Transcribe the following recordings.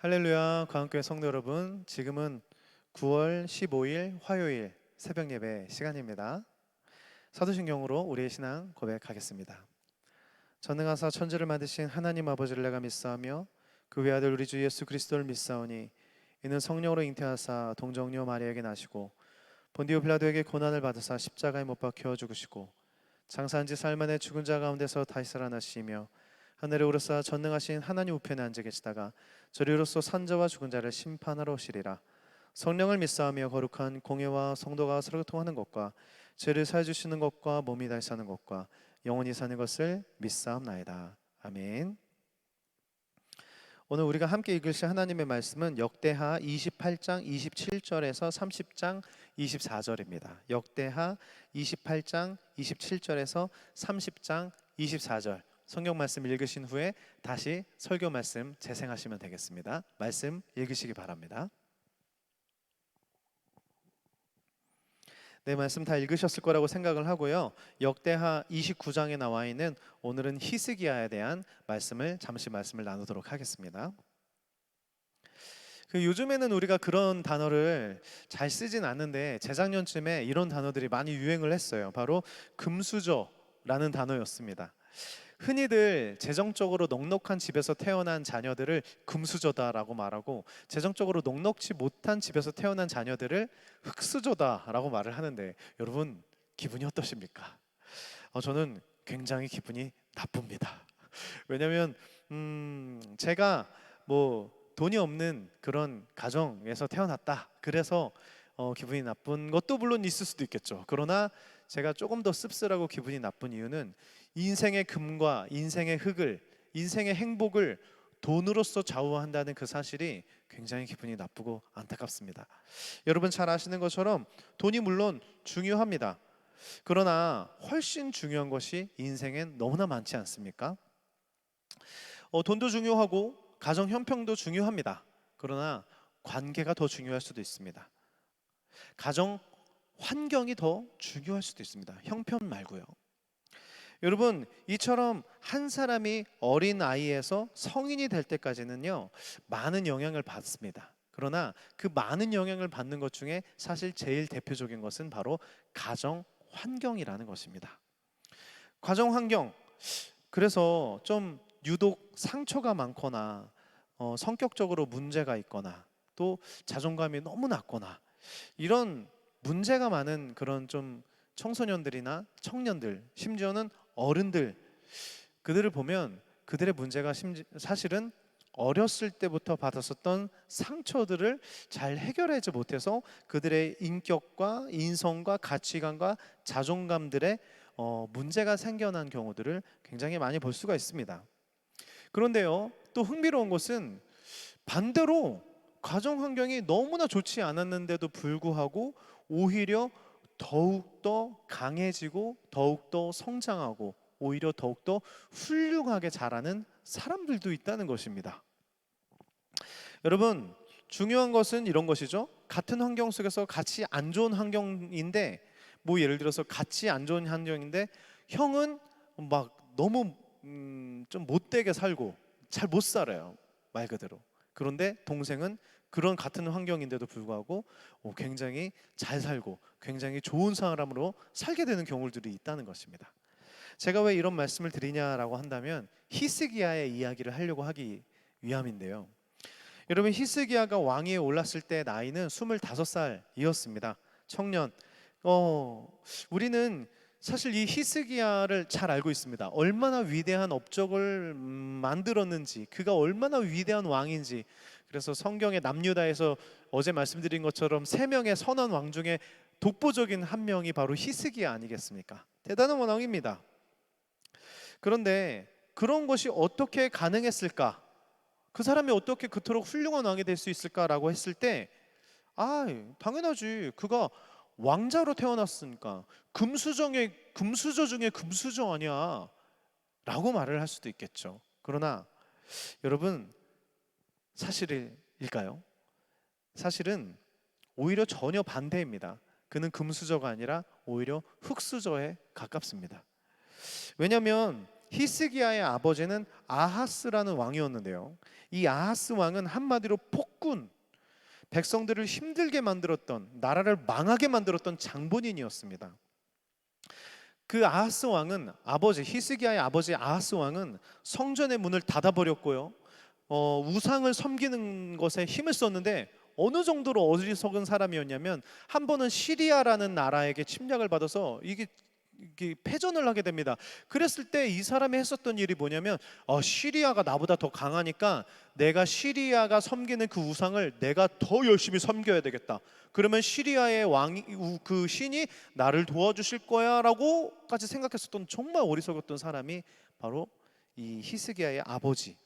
할렐루야, 광교회 성도 여러분, 지금은 9월 15일 화요일 새벽 예배 시간입니다. 사도신경으로 우리의 신앙 고백하겠습니다. 전능하사 천지를 만드신 하나님 아버지를 내가 믿사오며 그 외아들 우리 주 예수 그리스도를 믿사오니 이는 성령으로 잉태하사 동정녀 마리아에게 나시고 본디오 빌라도에게 고난을 받으사 십자가에 못 박혀 죽으시고 장사한 지 사흘 만에 죽은 자 가운데서 다시 살아나시며 하늘에 오르사 전능하신 하나님 우편에 앉아 계시다가 저리로서 산자와 죽은 자를 심판하러 오시리라. 성령을 믿사오며 거룩한 공예와 성도가 서로 교통하는 것과 죄를 사해 주시는 것과 몸이 다시 사는 것과 영원히 사는 것을 믿사옵나이다. 아멘. 오늘 우리가 함께 읽으실 하나님의 말씀은 역대하 28장 27절에서 30장 24절입니다. 역대하 28장 27절에서 30장 24절. 성경 말씀 읽으신 후에 다시 설교 말씀 재생하시면 되겠습니다. 말씀 읽으시기 바랍니다. 네, 말씀 다 읽으셨을 거라고 생각을 하고요. 역대하 29장에 나와 있는 오늘은 히스기야에 대한 말씀을 나누도록 하겠습니다. 요즘에는 우리가 그런 단어를 잘 쓰진 않는데 재작년쯤에 이런 단어들이 많이 유행을 했어요. 바로 금수저라는 단어였습니다. 흔히들 재정적으로 넉넉한 집에서 태어난 자녀들을 금수저다라고 말하고 재정적으로 넉넉지 못한 집에서 태어난 자녀들을 흙수저다라고 말을 하는데 여러분 기분이 어떠십니까? 저는 굉장히 기분이 나쁩니다. 왜냐하면 제가 돈이 없는 그런 가정에서 태어났다. 그래서 기분이 나쁜 것도 물론 있을 수도 있겠죠. 그러나 제가 조금 더 씁쓸하고 기분이 나쁜 이유는 인생의 금과 인생의 흙을, 인생의 행복을 돈으로서 좌우한다는 그 사실이 굉장히 기분이 나쁘고 안타깝습니다. 여러분 잘 아시는 것처럼 돈이 물론 중요합니다. 그러나 훨씬 중요한 것이 인생엔 너무나 많지 않습니까? 돈도 중요하고 가정 형편도 중요합니다. 그러나 관계가 더 중요할 수도 있습니다. 가정 환경이 더 중요할 수도 있습니다. 형편 말고요. 여러분, 이처럼 한 사람이 어린 아이에서 성인이 될 때까지는요, 많은 영향을 받습니다. 그러나 그 많은 영향을 받는 것 중에 사실 제일 대표적인 것은 바로 가정 환경이라는 것입니다. 가정 환경, 그래서 좀 유독 상처가 많거나 성격적으로 문제가 있거나 또 자존감이 너무 낮거나 이런 문제가 많은 그런 좀 청소년들이나 청년들, 심지어는 어른들, 그들을 보면 그들의 문제가 사실은 어렸을 때부터 받았었던 상처들을 잘 해결하지 못해서 그들의 인격과 인성과 가치관과 자존감들의 문제가 생겨난 경우들을 굉장히 많이 볼 수가 있습니다. 그런데요, 또 흥미로운 것은 반대로 가정 환경이 너무나 좋지 않았는데도 불구하고 오히려 더욱더 강해지고 더욱더 성장하고 오히려 더욱더 훌륭하게 자라는 사람들도 있다는 것입니다. 여러분, 중요한 것은 이런 것이죠. 같은 환경 속에서 같이 안 좋은 환경인데 예를 들어서 같이 안 좋은 환경인데 형은 막 너무 좀 못되게 살고 잘 못 살아요, 말 그대로. 그런데 동생은 그런 같은 환경인데도 불구하고 굉장히 잘 살고 굉장히 좋은 사람으로 살게 되는 경우들이 있다는 것입니다. 제가 왜 이런 말씀을 드리냐라고 한다면 히스기야의 이야기를 하려고 하기 위함인데요. 여러분, 히스기야가 왕위에 올랐을 때 나이는 25살이었습니다. 청년. 우리는 사실 이 히스기야를 잘 알고 있습니다. 얼마나 위대한 업적을 만들었는지, 그가 얼마나 위대한 왕인지. 그래서 성경의 남유다에서 어제 말씀드린 것처럼 3명의 선한 왕 중에 독보적인 한 명이 바로 히스기야 아니겠습니까? 대단한 왕입니다. 그런데 그런 것이 어떻게 가능했을까? 그 사람이 어떻게 그토록 훌륭한 왕이 될 수 있을까라고 했을 때 당연하지. 그가 왕자로 태어났으니까 금수저 중에 금수저 아니야 라고 말을 할 수도 있겠죠. 그러나 여러분, 사실일까요? 사실은 오히려 전혀 반대입니다. 그는 금수저가 아니라 오히려 흙수저에 가깝습니다. 왜냐하면 히스기야의 아버지는 아하스라는 왕이었는데요. 이 아하스 왕은 한마디로 폭군, 백성들을 힘들게 만들었던, 나라를 망하게 만들었던 장본인이었습니다. 그 아하스 왕은 히스기야의 아버지 아하스 왕은 성전의 문을 닫아버렸고요. 우상을 섬기는 것에 힘을 썼는데 어느 정도로 어리석은 사람이었냐면 한 번은 시리아라는 나라에게 침략을 받아서 이게 패전을 하게 됩니다. 그랬을 때 이 사람이 했었던 일이 뭐냐면 시리아가 나보다 더 강하니까 내가 시리아가 섬기는 그 우상을 내가 더 열심히 섬겨야 되겠다. 그러면 시리아의 왕이 그 신이 나를 도와주실 거야라고까지 생각했었던 정말 어리석었던 사람이 바로 이 히스기야의 아버지.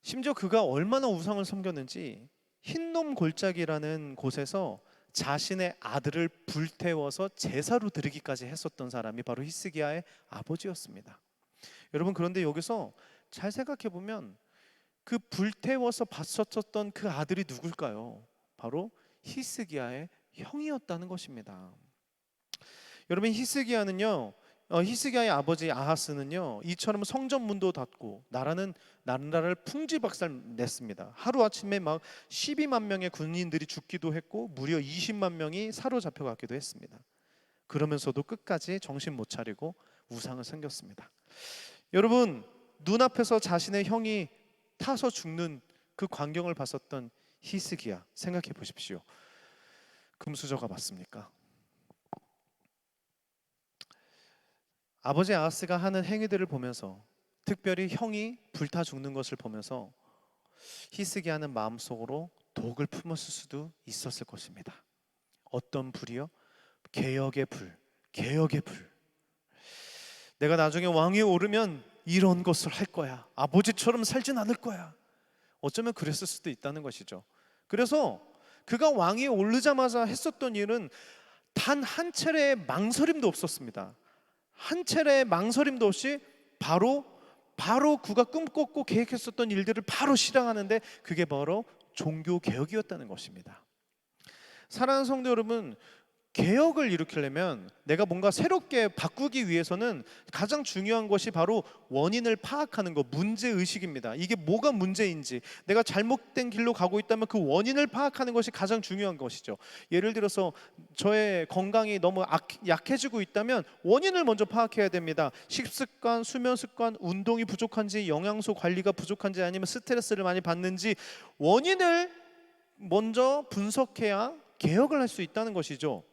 심지어 그가 얼마나 우상을 섬겼는지 흰놈 골짜기라는 곳에서 자신의 아들을 불태워서 제사로 드리기까지 했었던 사람이 바로 히스기야의 아버지였습니다. 여러분, 그런데 여기서 잘 생각해 보면 그 불태워서 바쳤었던 그 아들이 누굴까요? 바로 히스기야의 형이었다는 것입니다. 여러분, 히스기야의 아버지 아하스는요, 이처럼 성전문도 닫고 나라를 풍지박살 냈습니다. 하루아침에 막 12만 명의 군인들이 죽기도 했고 무려 20만 명이 사로잡혀가기도 했습니다. 그러면서도 끝까지 정신 못 차리고 우상을 섬겼습니다. 여러분, 눈앞에서 자신의 형이 타서 죽는 그 광경을 봤었던 히스기야, 생각해 보십시오. 금수저가 맞습니까? 아버지 아하스가 하는 행위들을 보면서, 특별히 형이 불타 죽는 것을 보면서 히스기야는 마음속으로 독을 품었을 수도 있었을 것입니다. 어떤 불이요? 개혁의 불, 개혁의 불. 내가 나중에 왕위에 오르면 이런 것을 할 거야. 아버지처럼 살진 않을 거야. 어쩌면 그랬을 수도 있다는 것이죠. 그래서 그가 왕위에 오르자마자 했었던 일은 단 한 차례의 망설임도 없었습니다. 한 차례의 망설임도 없이 바로 그가 꿈꿨고 계획했었던 일들을 바로 실행하는데, 그게 바로 종교 개혁이었다는 것입니다. 사랑하는 성도 여러분, 개혁을 일으키려면, 내가 뭔가 새롭게 바꾸기 위해서는 가장 중요한 것이 바로 원인을 파악하는 것, 문제의식입니다. 이게 뭐가 문제인지, 내가 잘못된 길로 가고 있다면 그 원인을 파악하는 것이 가장 중요한 것이죠. 예를 들어서 저의 건강이 너무 약해지고 있다면 원인을 먼저 파악해야 됩니다. 식습관, 수면습관, 운동이 부족한지, 영양소 관리가 부족한지, 아니면 스트레스를 많이 받는지, 원인을 먼저 분석해야 개혁을 할 수 있다는 것이죠.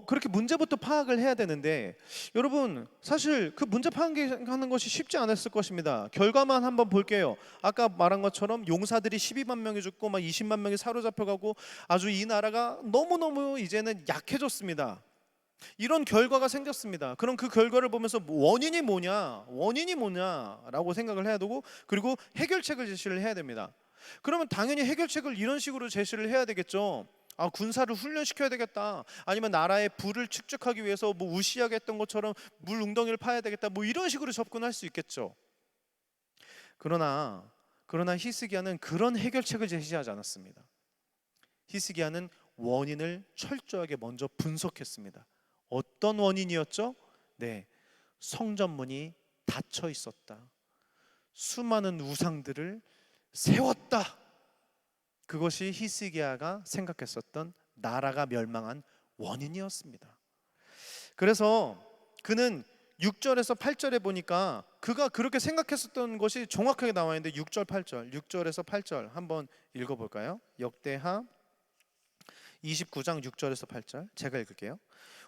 그렇게 문제부터 파악을 해야 되는데, 여러분, 사실 그 문제 파악하는 것이 쉽지 않았을 것입니다. 결과만 한번 볼게요. 아까 말한 것처럼 용사들이 12만 명이 죽고 막 20만 명이 사로잡혀가고 아주 이 나라가 너무너무 이제는 약해졌습니다. 이런 결과가 생겼습니다. 그럼 그 결과를 보면서 원인이 뭐냐라고 생각을 해야 되고, 그리고 해결책을 제시를 해야 됩니다. 그러면 당연히 해결책을 이런 식으로 제시를 해야 되겠죠. 군사를 훈련시켜야 되겠다. 아니면 나라의 부를 축적하기 위해서 우시하게 했던 것처럼 물 웅덩이를 파야 되겠다. 이런 식으로 접근할 수 있겠죠. 그러나 히스기야는 그런 해결책을 제시하지 않았습니다. 히스기야는 원인을 철저하게 먼저 분석했습니다. 어떤 원인이었죠? 네, 성전문이 닫혀 있었다. 수많은 우상들을 세웠다. 그것이 히스기야가 생각했었던 나라가 멸망한 원인이었습니다. 그래서 그는 6절에서 8절에 보니까 그가 그렇게 생각했었던 것이 정확하게 나와 있는데, 6절 8절, 6절에서 8절 한번 읽어볼까요? 역대하 29장 6절에서 8절 제가 읽을게요.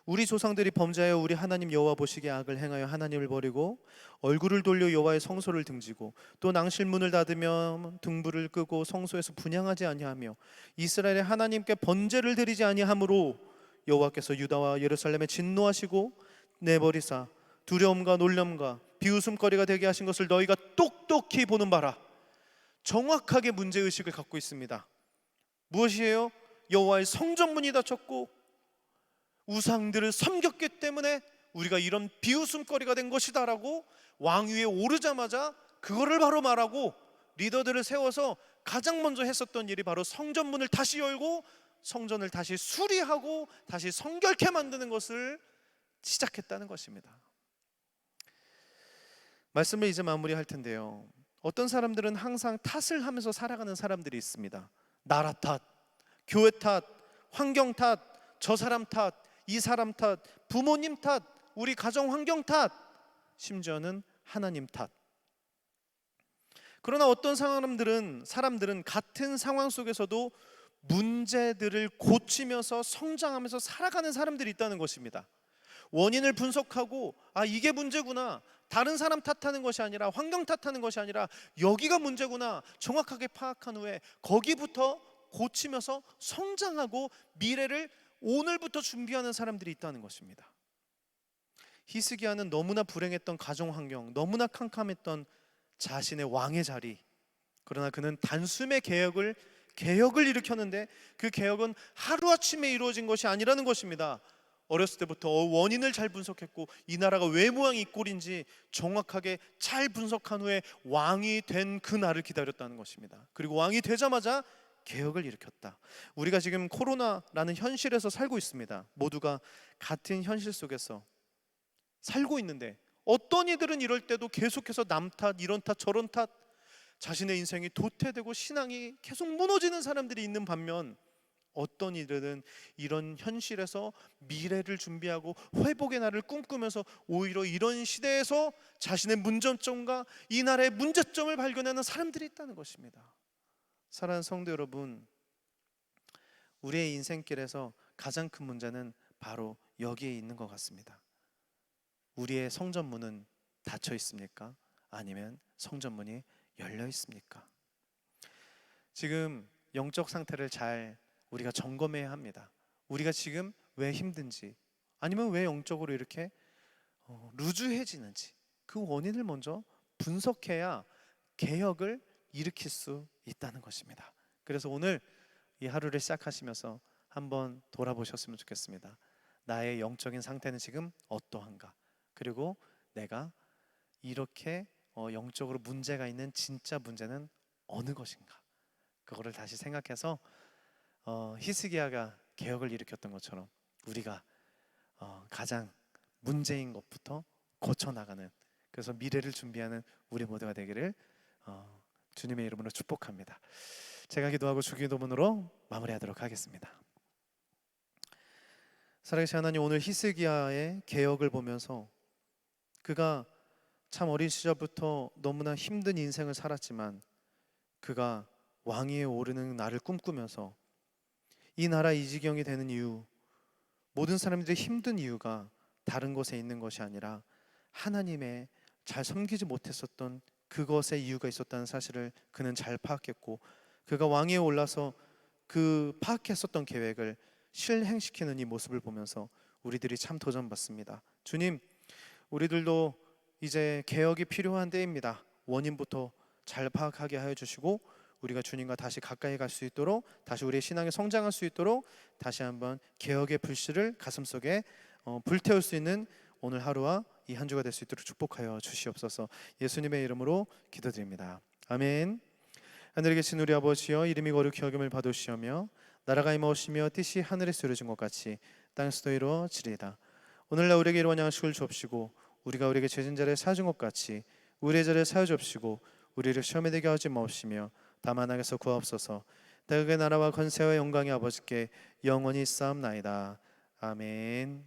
우리 조상들이 범죄하여 우리 하나님 여호와 보시기에 악을 행하여 하나님을 버리고 얼굴을 돌려 여호와의 성소를 등지고 또 낭실문을 닫으며 등불을 끄고 성소에서 분향하지 아니하며 이스라엘의 하나님께 번제를 드리지 아니하므로 여호와께서 유다와 예루살렘에 진노하시고 내버리사 두려움과 놀람과 비웃음거리가 되게 하신 것을 너희가 똑똑히 보는 바라. 정확하게 문제의식을 갖고 있습니다. 무엇이에요? 여호와의 성전문이 닫혔고 우상들을 섬겼기 때문에 우리가 이런 비웃음거리가 된 것이다라고 왕위에 오르자마자 그거를 바로 말하고, 리더들을 세워서 가장 먼저 했었던 일이 바로 성전문을 다시 열고 성전을 다시 수리하고 다시 성결케 만드는 것을 시작했다는 것입니다. 말씀을 이제 마무리할 텐데요. 어떤 사람들은 항상 탓을 하면서 살아가는 사람들이 있습니다. 나라 탓, 교회 탓, 환경 탓, 저 사람 탓, 이 사람 탓, 부모님 탓, 우리 가정 환경 탓, 심지어는 하나님 탓. 그러나 어떤 사람들은 같은 상황 속에서도 문제들을 고치면서 성장하면서 살아가는 사람들이 있다는 것입니다. 원인을 분석하고 이게 문제구나, 다른 사람 탓하는 것이 아니라 환경 탓하는 것이 아니라 여기가 문제구나 정확하게 파악한 후에 거기부터 고치면서 성장하고 미래를 오늘부터 준비하는 사람들이 있다는 것입니다. 히스기야는 너무나 불행했던 가정 환경, 너무나 캄캄했던 자신의 왕의 자리, 그러나 그는 단숨에 개혁을 일으켰는데 그 개혁은 하루아침에 이루어진 것이 아니라는 것입니다. 어렸을 때부터 원인을 잘 분석했고 이 나라가 왜 모양이 이 꼴인지 정확하게 잘 분석한 후에 왕이 된 그 날을 기다렸다는 것입니다. 그리고 왕이 되자마자 개혁을 일으켰다. 우리가 지금 코로나라는 현실에서 살고 있습니다. 모두가 같은 현실 속에서 살고 있는데 어떤 이들은 이럴 때도 계속해서 남 탓, 이런 탓, 저런 탓, 자신의 인생이 도태되고 신앙이 계속 무너지는 사람들이 있는 반면 어떤 이들은 이런 현실에서 미래를 준비하고 회복의 날을 꿈꾸면서 오히려 이런 시대에서 자신의 문제점과 이 나라의 문제점을 발견하는 사람들이 있다는 것입니다. 사랑하는 성도 여러분, 우리의 인생길에서 가장 큰 문제는 바로 여기에 있는 것 같습니다. 우리의 성전문은 닫혀 있습니까? 아니면 성전문이 열려 있습니까? 지금 영적 상태를 잘 우리가 점검해야 합니다. 우리가 지금 왜 힘든지, 아니면 왜 영적으로 이렇게 루즈해지는지 그 원인을 먼저 분석해야 개혁을 일으킬 수 있다는 것입니다. 그래서 오늘 이 하루를 시작하시면서 한번 돌아보셨으면 좋겠습니다. 나의 영적인 상태는 지금 어떠한가? 그리고 내가 이렇게 영적으로 문제가 있는 진짜 문제는 어느 것인가? 그거를 다시 생각해서 히스기야가 개혁을 일으켰던 것처럼 우리가 가장 문제인 것부터 고쳐나가는, 그래서 미래를 준비하는 우리 모두가 되기를 주님의 이름으로 축복합니다. 제가 기도하고 주기도문으로 마무리하도록 하겠습니다. 살아계신 하나님, 오늘 히스기야의 개혁을 보면서 그가 참 어린 시절부터 너무나 힘든 인생을 살았지만 그가 왕위에 오르는 날을 꿈꾸면서 이 나라 이 지경이 되는 이유, 모든 사람들이 힘든 이유가 다른 곳에 있는 것이 아니라 하나님의 잘 섬기지 못했었던 그것에 이유가 있었다는 사실을 그는 잘 파악했고, 그가 왕위에 올라서 그 파악했었던 계획을 실행시키는 이 모습을 보면서 우리들이 참 도전받습니다. 주님, 우리들도 이제 개혁이 필요한 때입니다. 원인부터 잘 파악하게 하여 주시고 우리가 주님과 다시 가까이 갈 수 있도록, 다시 우리의 신앙에 성장할 수 있도록 다시 한번 개혁의 불씨를 가슴속에 불태울 수 있는 오늘 하루와 이 한 주가 될 수 있도록 축복하여 주시옵소서. 예수님의 이름으로 기도드립니다. 아멘. 하늘에 계신 우리 아버지여, 이름이 거룩히 여김을 받으시오며 나라가 임하오시며 뜻이 하늘에서 이루어진 것 같이 땅에서도 이루어지리이다. 오늘날 우리에게 일용할 양식을 주옵시고 우리가 우리에게 죄진 자를 사준 것 같이 우리의 죄를 사여 주옵시고 우리를 시험에 들게 하지 마옵시며 다만 악에서 구하옵소서. 대국의 나라와 권세와 영광이 아버지께 영원히 있사옵나이다. 아멘.